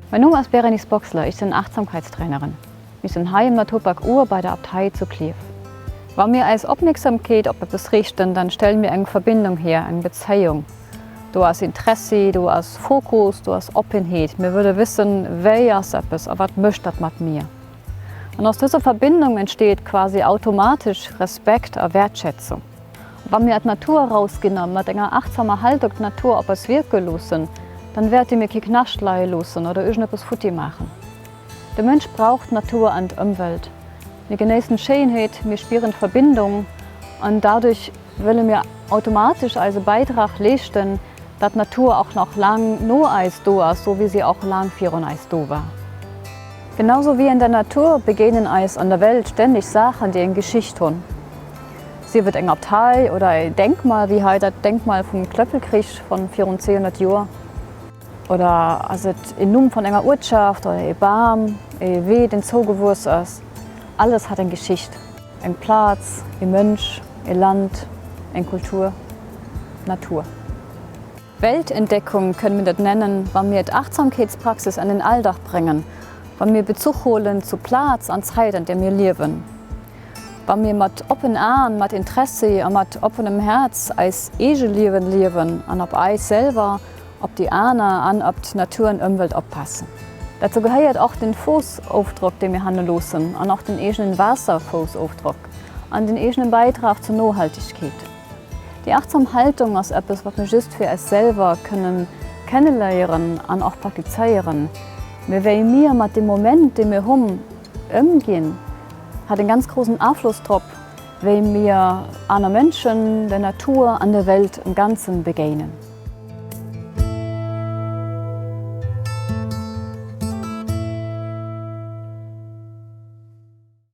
Mein Name ist Berenice Boxler, ich bin Achtsamkeitstrainerin. Wir sind hier im Naturpark Ur bei der Abtei zu Kleef. Wenn wir als Aufmerksamkeit auf etwas richten, dann stellen wir eine Verbindung her, eine Beziehung. Du hast Interesse, du hast Fokus, du hast Offenheit. Wir würden wissen, wer ist etwas und was möchte das mit mir. Und aus dieser Verbindung entsteht quasi automatisch Respekt und Wertschätzung. Wenn wir die Natur rausgehen, mit einer achtsamen Haltung die Natur auf uns wirken lassen, dann werden wir keine Knaschtleie lassen oder irgendetwas Futti machen. Der Mensch braucht Natur und Umwelt. Wir genießen Schönheit, wir spüren Verbindung und dadurch wollen wir automatisch als Beitrag leisten, dass die Natur auch noch lang nur als da ist, so wie sie auch lang vor uns da war. Genauso wie in der Natur begegnen uns an der Welt ständig Sachen, die eine Geschichte haben. Sie wird ein Abtei oder ein Denkmal, wie heute das Denkmal vom Klöppelkrieg von 400 Jahren. Oder also in Namen von einer Ortschaft oder ein Baum, ein Weg, den zugewurst ist. Alles hat eine Geschichte. Ein Platz, ein Mensch, ein Land, eine Kultur, Natur. Weltentdeckung können wir das nennen, wenn wir die Achtsamkeitspraxis an den Alltag bringen, wenn wir Bezug holen zu Platz und Zeit, an der wir leben. Wenn wir mit offenen Armen, mit Interesse und mit offenem Herz als Leben leben und auf uns selber, ob die anderen und ob die Natur und Umwelt aufpassen. Dazu gehört auch den Fußaufdruck, den wir handeln lassen, und auch den eigenen Wasserfußaufdruck und den eigenen Beitrag zur Nachhaltigkeit. Die achtsame Haltung ist etwas, was wir just für uns selber können kennenlernen und auch praktizieren. Wir wollen mehr mit dem Moment, den wir haben, umgehen, hat einen ganz großen Einfluss darauf, wie wir anderen Menschen, der Natur, an der Welt im Ganzen begegnen.